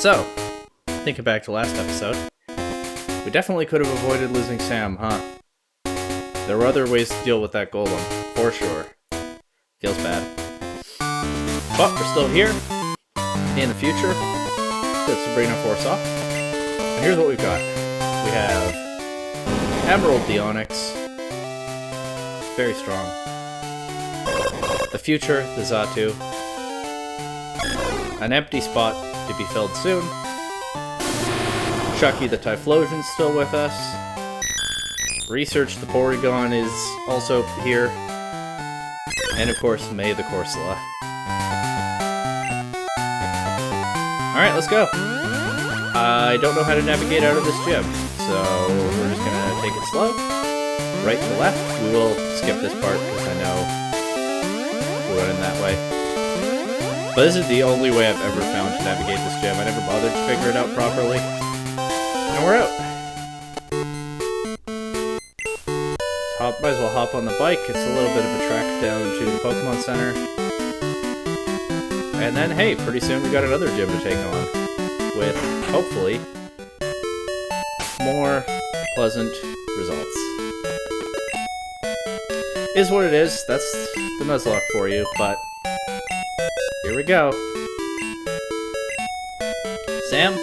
So, thinking back to last episode, we definitely could have avoided losing Sam, huh? There were other ways to deal with that golem, for sure. Feels bad. But we're still here, in the future, with Sabrina Force off. And here's what we've got. We have Emerald the Onyx, very strong. The future, the Zatu. An empty spot to be filled soon. Chucky the Typhlosion's still with us. Research the Porygon is also here. And of course, May the Corsola. Alright, let's go. I don't know how to navigate out of this gym, so we're just gonna take it slow. Right to left. We will skip this part because I know we're running that way. But this is the only way I've ever found to navigate this gym. I never bothered to figure it out properly. And we're out. Might as well hop on the bike. It's a little bit of a trek down to the Pokemon Center. And then, hey, pretty soon we got another gym to take on. With, hopefully, more pleasant results. Is what it is. That's the Nuzlocke for you, but here we go. Sam?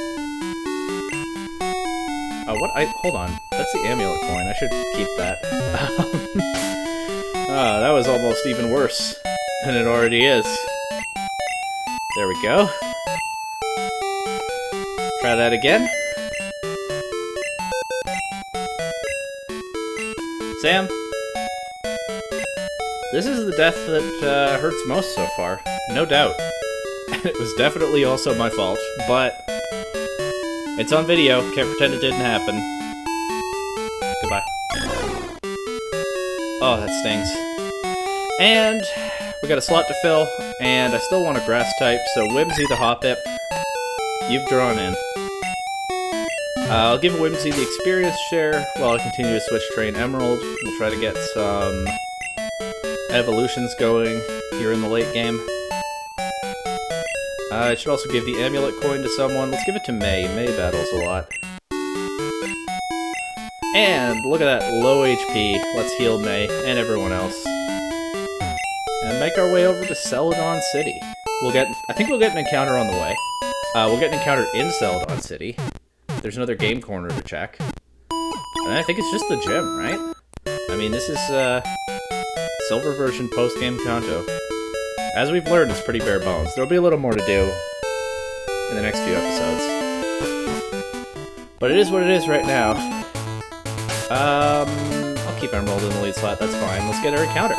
Hold on. That's the amulet coin. I should keep that. That was almost even worse than it already is. There we go. Try that again. Sam? This is the death that hurts most so far. No doubt. And it was definitely also my fault, but it's on video. Can't pretend it didn't happen. Goodbye. Oh, that stings. And we got a slot to fill, and I still want a grass type, so Whimsy the Hoppip, you've drawn in. I'll give Whimsy the experience share while I continue to switch train Emerald. We'll try to get some evolutions going here in the late game. I should also give the amulet coin to someone. Let's give it to May. May battles a lot. And look at that, low HP. Let's heal May and everyone else. And make our way over to Celadon City. I think we'll get an encounter on the way. We'll get an encounter in Celadon City. There's another game corner to check. And I think it's just the gym, right? I mean, this is Silver version post-game Kanto. As we've learned, it's pretty bare bones. There'll be a little more to do in the next few episodes. But it is what it is right now. I'll keep Emerald in the lead slot, that's fine. Let's get our encounter.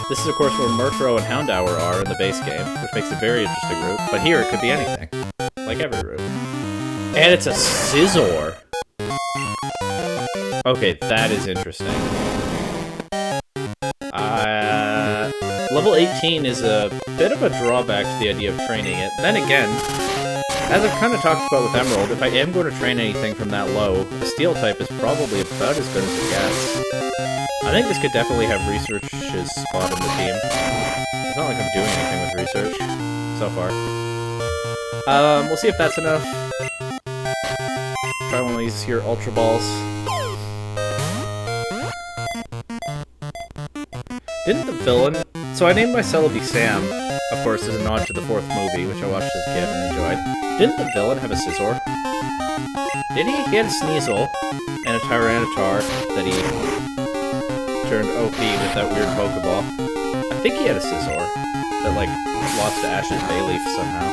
This is, of course, where Murkrow and Houndour are in the base game, which makes a very interesting route. But here, it could be anything. Like every route. And it's a Scizor! Okay, that is interesting. Level 18 is a bit of a drawback to the idea of training it. Then again, as I've kind of talked about with Emerald, if I am going to train anything from that low, a Steel type is probably about as good as it gets. I think this could definitely have Research's spot in the team. It's not like I'm doing anything with Research so far. We'll see if that's enough. Try one of these here Ultra Balls. Didn't the villain... So I named my Celebi Sam, of course, as a nod to the 4th movie, which I watched as a kid and enjoyed. Didn't the villain have a Scizor? Did he? He had a Sneasel and a Tyranitar that he turned OP with that weird Pokeball. I think he had a Scizor that, like, lost to Ash's Bayleaf somehow.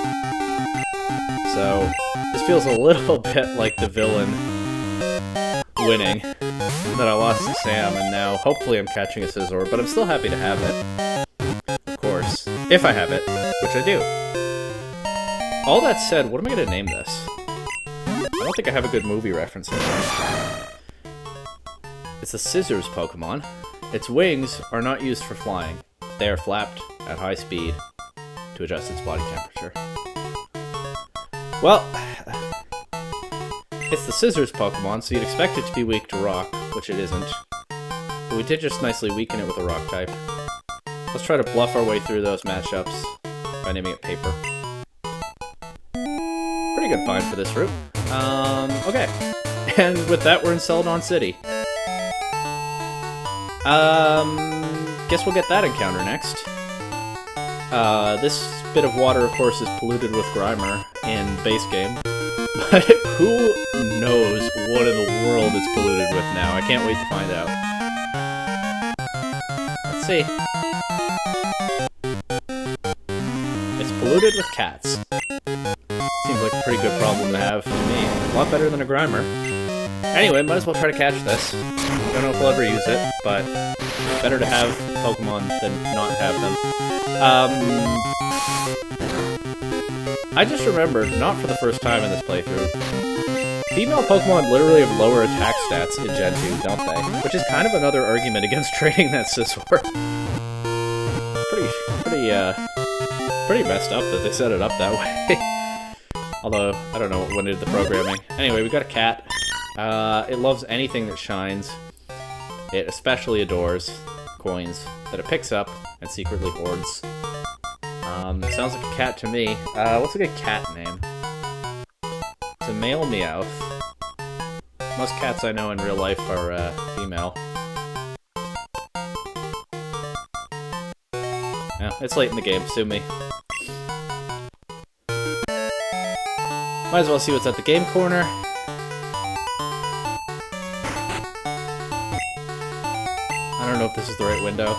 So, this feels a little bit like the villain winning. That I lost to Sam, and now hopefully I'm catching a Scizor, but I'm still happy to have it. Of course. If I have it, which I do. All that said, what am I going to name this? I don't think I have a good movie reference in there. It's a Scissors Pokemon. Its wings are not used for flying. They are flapped at high speed to adjust its body temperature. Well, it's the Scissors Pokemon, so you'd expect it to be weak to Rock, which it isn't. But we did just nicely weaken it with a Rock type. Let's try to bluff our way through those matchups by naming it Paper. Pretty pretty good find for this route. Okay. And with that, we're in Celadon City. Guess we'll get that encounter next. This bit of water, of course, is polluted with Grimer in base game. But who knows what in the world it's polluted with now? I can't wait to find out. Let's see. It's polluted with cats. Seems like a pretty good problem to have to me. A lot better than a Grimer. Anyway, might as well try to catch this. Don't know if we'll ever use it, but better to have Pokemon than not have them. I just remembered, not for the first time in this playthrough, female Pokemon literally have lower attack stats in Gen 2, don't they? Which is kind of another argument against training that Scizor. Pretty messed up that they set it up that way. Although, I don't know what went into the programming. Anyway, we got a cat. It loves anything that shines. It especially adores coins that it picks up and secretly hoards. Sounds like a cat to me. What's a good cat name? It's a male Meowth. Most cats I know in real life are female. Yeah, it's late in the game, sue me. Might as well see what's at the game corner. I don't know if this is the right window.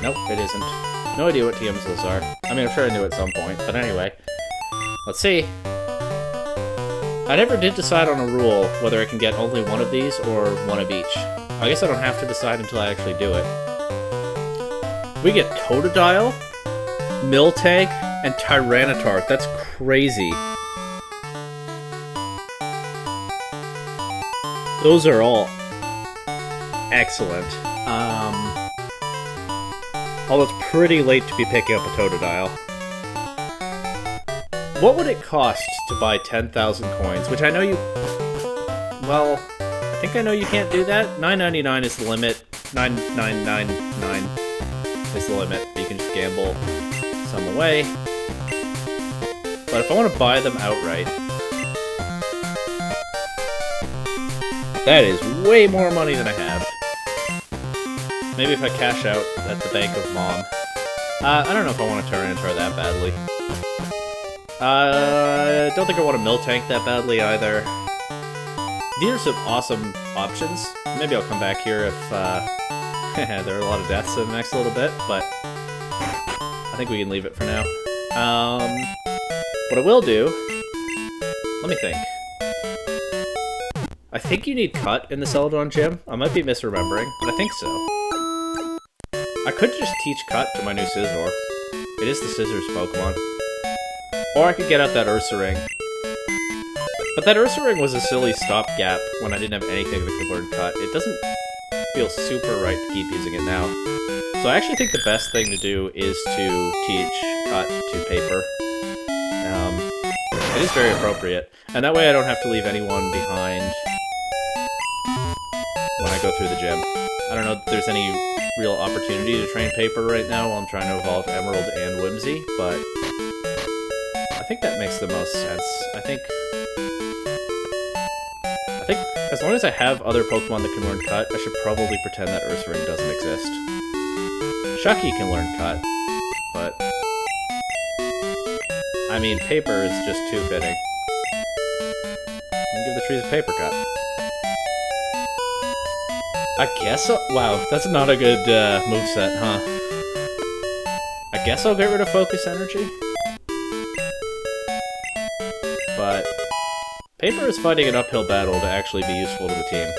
Nope, it isn't. No idea what TMs are. I mean, I'm sure I knew at some point, but anyway. Let's see. I never did decide on a rule whether I can get only one of these or one of each. I guess I don't have to decide until I actually do it. We get Totodile, Miltank, and Tyranitar. That's crazy. Those are all excellent. Although it's pretty late to be picking up a Totodile. What would it cost to buy 10,000 coins? Which I know you... Well, I think I know you can't do that. $9.99 is the limit. $9.999 is the limit. You can just gamble some away. But if I want to buy them outright... That is way more money than I have. Maybe if I cash out at the Bank of Mom. I don't know if I want to Tyranitar that badly. Don't think I want to Miltank that badly either. These are some awesome options. Maybe I'll come back here if there are a lot of deaths in the next little bit, but I think we can leave it for now. What I will do... Let me think. I think you need Cut in the Celadon gym. I might be misremembering, but I think so. I could just teach Cut to my new Scizor. It is the Scissor's Pokemon. Or I could get out that Ursaring. But that Ursaring was a silly stopgap when I didn't have anything that could learn Cut. It doesn't feel super right to keep using it now. So I actually think the best thing to do is to teach Cut to Paper. It is very appropriate. And that way I don't have to leave anyone behind when I go through the gym. I don't know if there's any real opportunity to train Paper right now while I'm trying to evolve Emerald and Whimsy, but I think that makes the most sense. I think as long as I have other Pokemon that can learn Cut, I should probably pretend that Ursaring doesn't exist. Shucky can learn Cut, but I mean, Paper is just too fitting. And give the trees a Paper Cut. I guess wow, that's not a good moveset, huh? I guess I'll get rid of Focus Energy. But Paper is fighting an uphill battle to actually be useful to the team.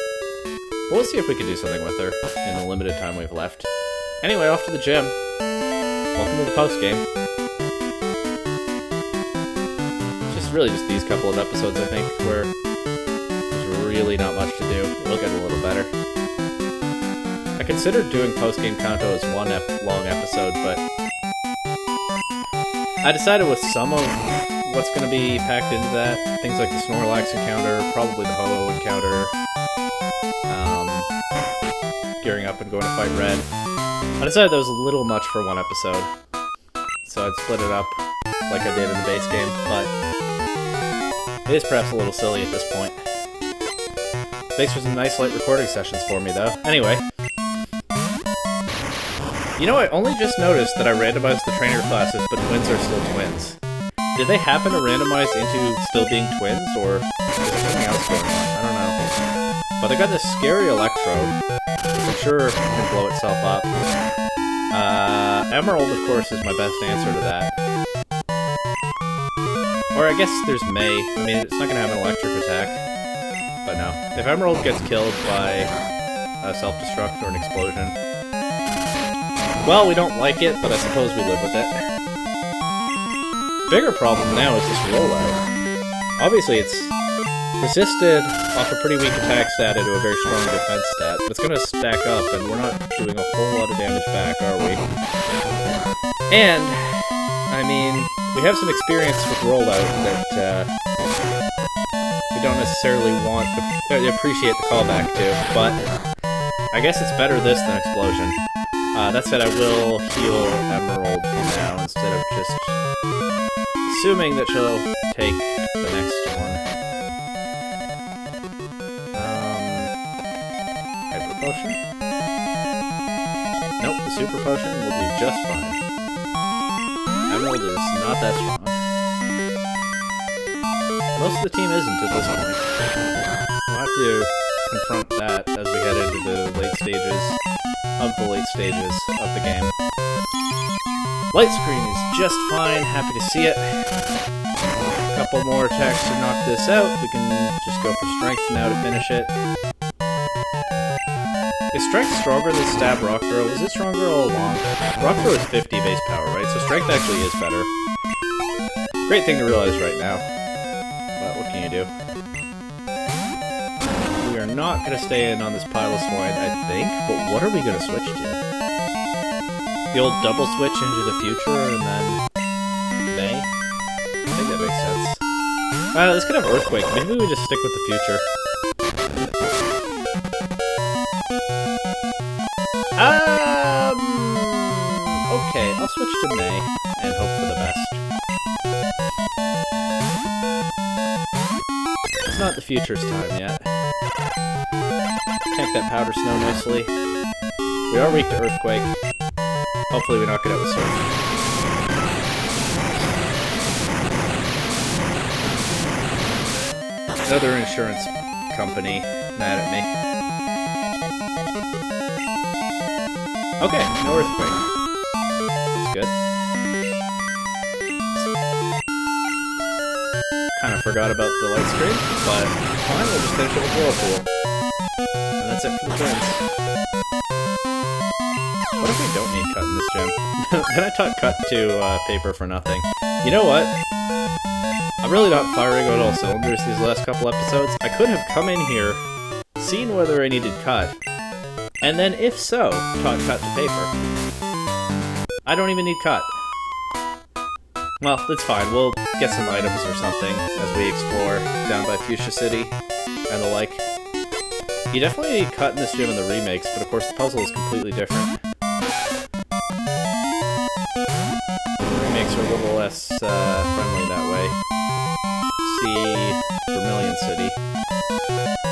But we'll see if we can do something with her in the limited time we've left. Anyway, off to the gym. Welcome to the post-game. Really just these couple of episodes, I think, where there's really not much to do. It'll get a little better. I considered doing post-game Kanto as one long episode, but I decided with some of what's going to be packed into that, things like the Snorlax encounter, probably the Ho-Oh encounter, gearing up and going to fight Red, I decided that was a little much for one episode. So I'd split it up like I did in the base game, but It is perhaps a little silly at this point. Thanks for some nice light recording sessions for me, though. Anyway. You know, I only just noticed that I randomized the trainer classes, but twins are still twins. Did they happen to randomize into still being twins, or is there something else going on? I don't know. But they got this scary electrode, which I'm sure can blow itself up. Emerald, of course, is my best answer to that. Or I guess there's May. I mean, it's not going to have an electric attack. But no. If Emerald gets killed by a self-destruct or an explosion, well, we don't like it, but I suppose we live with it. Bigger problem now is this rollout. Obviously, it's resisted off a pretty weak attack stat into a very strong defense stat, but it's going to stack up, and we're not doing a whole lot of damage back, are we? And, I mean, we have some experience with rollout that we don't necessarily want to appreciate the callback to, but I guess it's better this than Explosion. That said, I will heal Emerald for now, instead of just assuming that she'll take the next one. Hyper Potion? Nope, the Super Potion will do just fine. Emerald is not that strong. Most of the team isn't at this point. We'll have to confront that as we head into the late stages of the game. Light screen is just fine, happy to see it. A couple more attacks to knock this out. We can just go for strength now to finish it. Is strength stronger than stab rock throw? Was it stronger all along? Rock throw is 50 base power, right? So strength actually is better. Great thing to realize right now. But what can you do? We are not going to stay in on this pile of swine, I think, but what are we going to switch to? The old double switch into the future and then May? I think that makes sense. This could have Earthquake. Maybe we just stick with the future. Okay, I'll switch to May and hope for the best. It's not the future's time yet. Tank that Powder Snow nicely. We are weak to Earthquake. Hopefully we knock it out with Surf. Another insurance company mad at me. Okay, no Earthquake. That's good. Kind of forgot about the light screen, but fine, we'll just finish it with Whirlpool. And that's it for the twins. What if we don't need cut in this gym? Then I taught cut to paper for nothing. You know what? I'm really not firing on all cylinders these last couple episodes. I could have come in here, seen whether I needed cut, and then, if so, taught cut to paper. I don't even need cut. Well, that's fine. We'll get some items or something as we explore down by Fuchsia City and the like. You definitely need cut in this gym in the remakes, but of course the puzzle is completely different. Remakes are a little less friendly that way. See Vermilion City.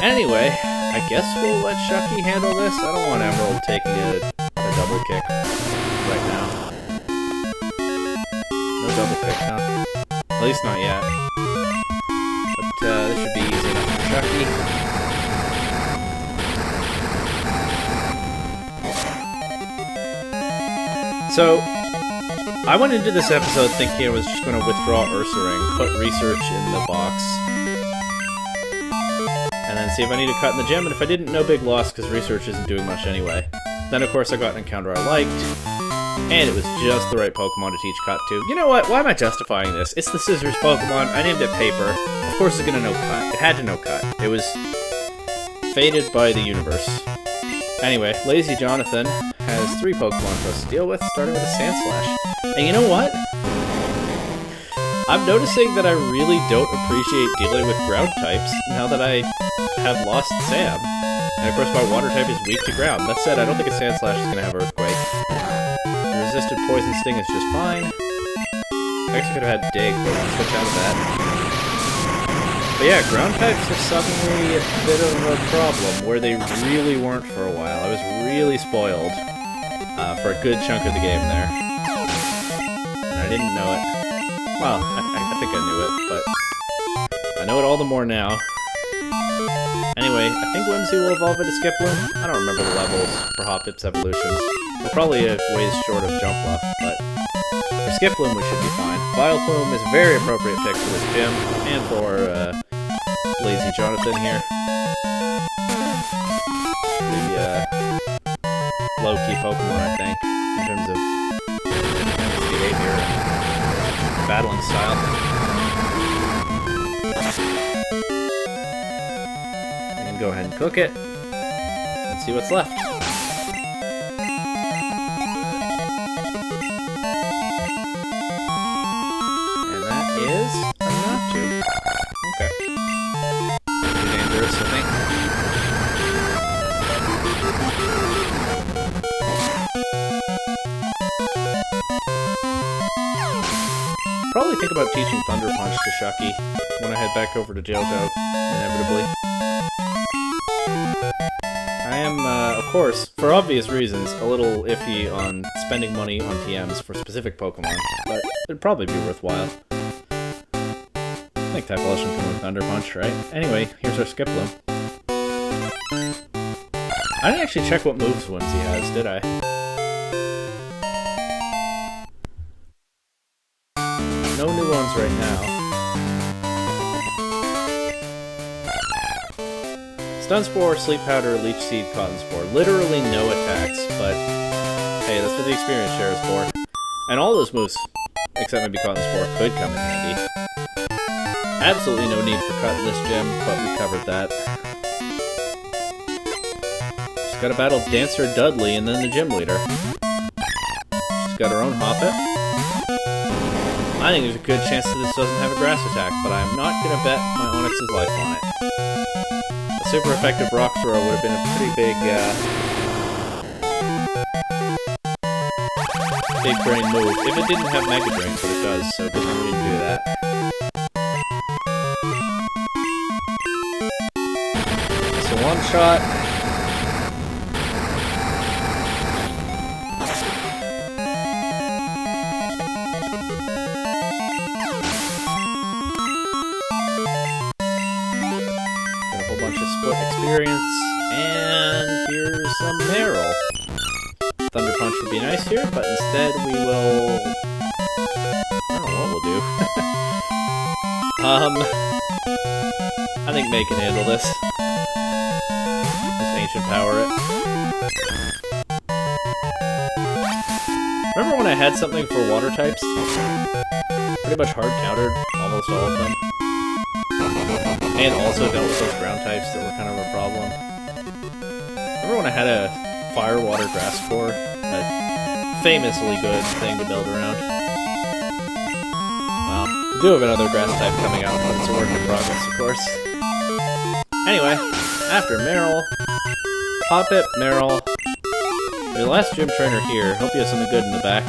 Anyway, I guess we'll let Shucky handle this. I don't want Emerald taking a double kick right now. No double kick, huh? At least not yet. But this should be easy enough for Shucky. So, I went into this episode thinking I was just going to withdraw Ursaring, put research in the box, and then see if I need a cut in the gym, and if I didn't, no big loss, because research isn't doing much anyway. Then, of course, I got an encounter I liked, and it was just the right Pokemon to teach cut to. You know what? Why am I justifying this? It's the Scissors Pokemon. I named it Paper. Of course it's going to know cut. It had to know cut. It was fated by the universe. Anyway, Lazy Jonathan has 3 Pokemon for us to deal with, starting with a Sandslash. And you know what? I'm noticing that I really don't appreciate dealing with ground types now that I have lost Sam. And of course my water type is weak to ground. That said, I don't think a Sandslash is going to have Earthquake. The resisted Poison Sting is just fine. I actually could have had Dig, but I'll switch out of that. But yeah, ground types are suddenly a bit of a problem, where they really weren't for a while. I was really spoiled for a good chunk of the game there. And I didn't know it. Well, I think I knew it, but I know it all the more now. Anyway, I think Whimsy will evolve into Skiploom. I don't remember the levels for Hoppip's evolutions. We're probably a ways short of Jumpluff, but for Skiploom we should be fine. Vileplume is a very appropriate pick for this gym, and for Lazy Jonathan here. The low-key Pokemon, I think, in terms of behavior and battling style. We can go ahead and cook it and see what's left. And that is a Natu. Okay. Pretty dangerous, I think. Probably think about teaching Thunder Punch to Shucky when I head back over to Johto, inevitably. I am, of course, for obvious reasons, a little iffy on spending money on TMs for specific Pokemon, but it'd probably be worthwhile. I think Type Evolution can with Thunder Punch, right? Anyway, here's our Skiploom. I didn't actually check what moves Whimsy has, did I? No new ones right now. Stun Spore, Sleep Powder, Leech Seed, Cotton Spore. Literally no attacks, but hey, that's what the experience share is for. And all those moves, except maybe Cotton Spore, could come in handy. Absolutely no need for cut in this gym, but we covered that. Just gotta battle Dancer Dudley and then the gym leader. She's got her own Hoppip. I think there's a good chance that this doesn't have a grass attack, but I'm not gonna bet my Onix's life on it. A super effective rock throw would have been a pretty big, big brain move. If it didn't have Mega Drain, but it does, so good thing we didn't do that. So one shot. Experience, and here's some Meryl. Thunder Punch would be nice here, but instead we will... I don't know what we'll do. I think May can handle this. Just Ancient Power it. Remember when I had something for water types? Pretty much hard countered almost all of them. And also dealt with those ground types that were kind of a problem. Remember when I had a Fire, Water, Grass core? A famously good thing to build around. Well, we do have another grass type coming out, but it's a work in progress, of course. Anyway, after Meryl, Hoppip, Meryl. You're the last gym trainer here. Hope you have something good in the back.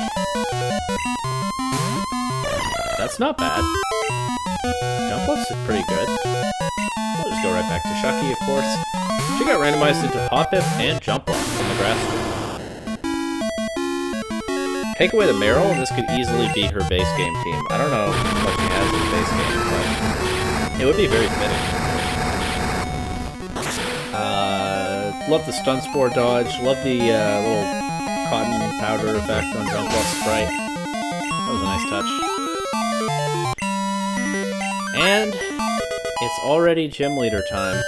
That's not bad. Jumpluff's pretty good. We'll just go right back to Shucky, of course. She got randomized into Hoppip and Jumpluff from the grass gym. Take away the Meryl, and this could easily be her base game team. I don't know what she has in the base game, but it would be very fitting. Love the Stun Spore dodge. Love the little cotton powder effect on Jumpluff's sprite. That was a nice touch. And it's already gym leader time,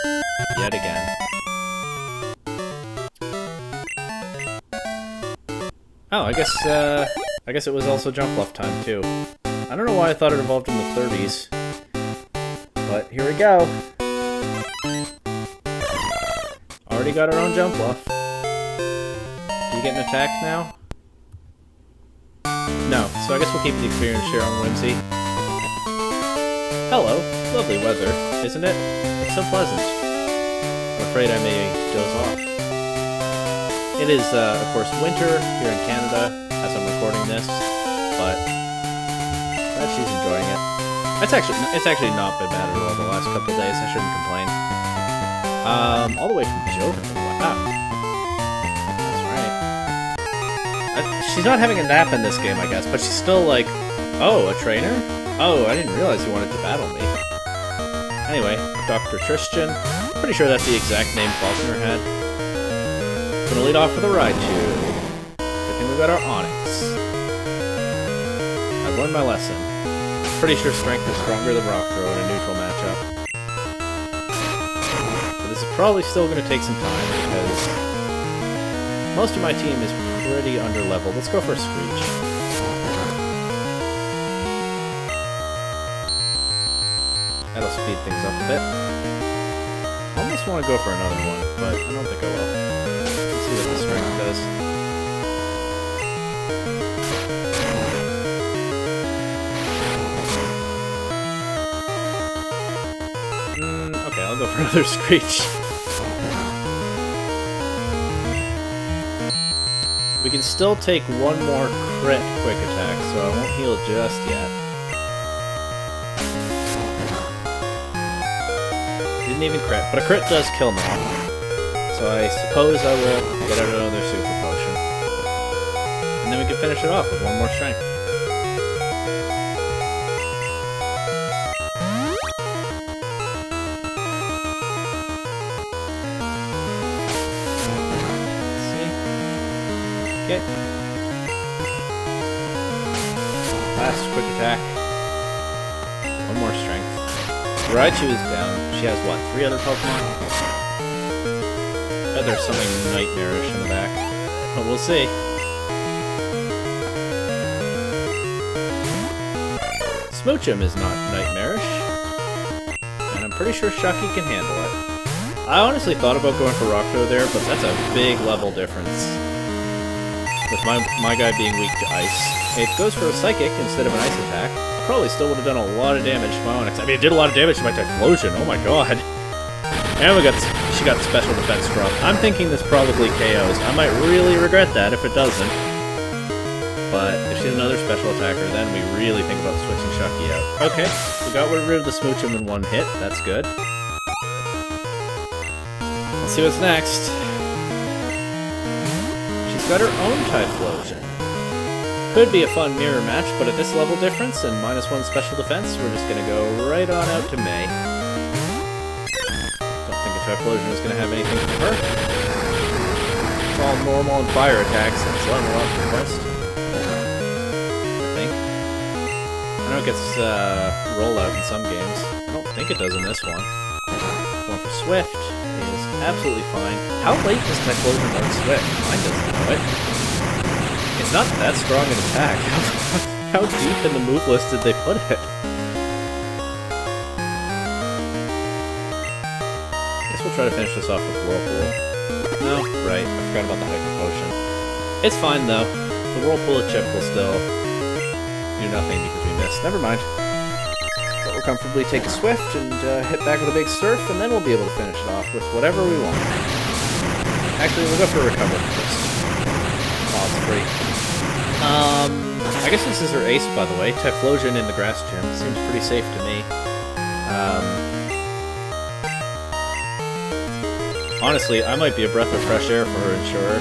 yet again. Oh, I guess it was also Jumpluff time too. I don't know why I thought it evolved in the 30s, but here we go. Already got our own Jumpluff. Do you get an attack now? No, so I guess we'll keep the experience share on Whimsy. Hello, lovely weather, isn't it? It's so pleasant. I'm afraid I may doze off. It is, of course, winter here in Canada as I'm recording this, but glad she's enjoying it. It's actually not been bad at all the last couple of days. I shouldn't complain. All the way from Joven. Wow. That's right. She's not having a nap in this game, I guess, but she's still like, oh, a trainer? Oh, I didn't realize you wanted to battle me. Anyway, Dr. Tristan. Pretty sure that's the exact name Faulkner had. Gonna lead off with a Raichu. Good thing we got our Onyx. I've learned my lesson. Pretty sure Strength is stronger than Rock Throw in a neutral matchup. But this is probably still going to take some time because most of my team is pretty under-leveled. Let's go for a Screech. That'll speed things up a bit. Almost want to go for another one, but I don't think I will. Let's see what the Strength does. I'll go for another Screech. We can still take one more crit quick attack, so I won't heal just yet. Didn't even crit, but a crit does kill now. So I suppose I will get out another Super Potion. And then we can finish it off with one more Strength. Okay. Last quick attack. One more Strength. Raichu is down. She has, what, 3 other Pokemon? I bet there's something nightmarish in the back. But we'll see. Smoochum is not nightmarish. And I'm pretty sure Shucky can handle it. I honestly thought about going for Rock Throw there, but that's a big level difference. With my guy being weak to Ice. It goes for a Psychic instead of an Ice attack. Probably still would have done a lot of damage to my Onyx. I mean, it did a lot of damage to my Typhlosion. Oh my god. And she got special defense drop. I'm thinking this probably KOs. I might really regret that if it doesn't. But if she's another special attacker, then we really think about switching Shucky out. Okay, we got rid of the Smoochum in one hit. That's good. Let's see what's next. Got her own Typhlosion. Could be a fun mirror match, but at this level difference and -1 special defense, we're just gonna go right on out to May. Don't think a Typhlosion is gonna have anything for her. It's all normal and fire attacks, and it's level up quest. I think. I know it gets rollout in some games. I don't think it does in this one. Going for Swift. Absolutely fine. How late does Typhlosion learn Swift? Mine doesn't know it. It's not that strong an attack. How deep in the move list did they put it? I guess we'll try to finish this off with Whirlpool. No, right. I forgot about the Hyper Potion. It's fine though. The Whirlpool chip will still do nothing because we missed. Never mind. We'll comfortably take a Swift and hit back with a big Surf, and then we'll be able to finish it off with whatever we want. Actually, we'll go for a Recover first. While it's free. I guess this is her ace, by the way. Typhlosion in the Grass Gym. Seems pretty safe to me. Honestly, I might be a breath of fresh air for her insurer,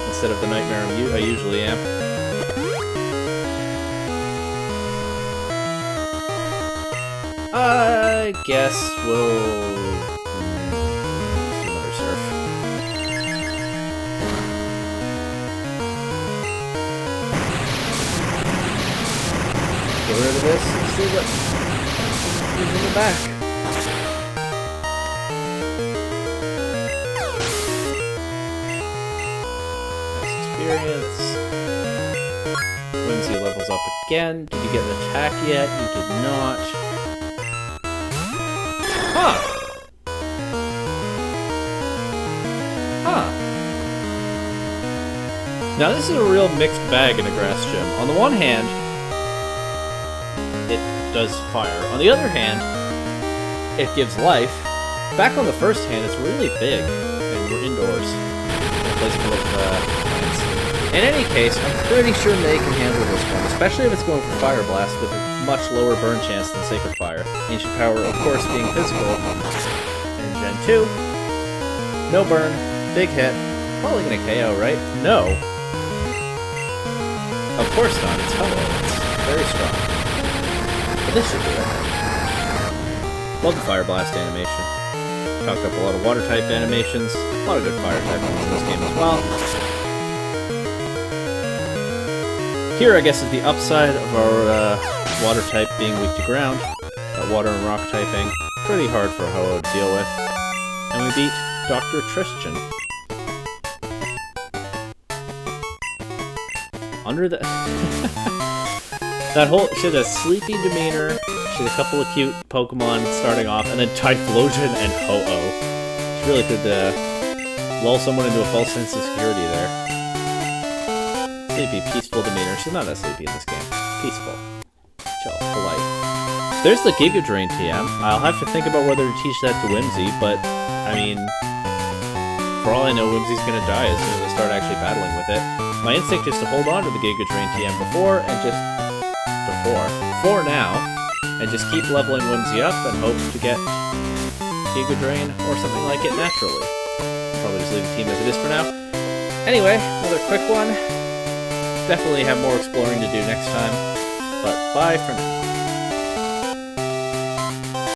instead of the nightmare I usually am. I guess we'll do another Surf. Get rid of this and see what is in the back. Nice experience. Whimsy levels up again. Did you get an attack yet? You did not. Huh. Now this is a real mixed bag in a Grass Gym. On the one hand, it does fire. On the other hand, it gives life. Back on the first hand, it's really big, and we're indoors. In a place full of plants. In any case, I'm pretty sure May can handle this one, especially if it's going for Fire Blast with much lower burn chance than Sacred Fire. Ancient Power, of course, being physical. In Gen 2, no burn, big hit. Probably gonna KO, right? No. Of course not, it's Hello. It's very strong. But this should do it. Love the Fire Blast animation. Talked up a lot of water type animations. A lot of good fire type ones in this game as well. Here, I guess, is the upside of our water type being weak to ground. Water and rock typing. Pretty hard for Ho-Oh to deal with. And we beat Dr. Tristan. Under the... that whole... She had a sleepy demeanor. She had a couple of cute Pokemon starting off, and then Typhlosion and Ho-Oh. She really could lull someone into a false sense of security there. Sleepy, peaceful demeanor. She's not that sleepy in this game. Peaceful. Chill. Polite. There's the Giga Drain TM. I'll have to think about whether to teach that to Whimsy, but, I mean... For all I know, Whimsy's gonna die as soon as I start actually battling with it. My instinct is to hold on to the Giga Drain TM for now, and just keep leveling Whimsy up and hope to get Giga Drain or something like it naturally. Probably just leave the team as it is for now. Anyway, another quick one. Definitely have more exploring to do next time, but bye for now.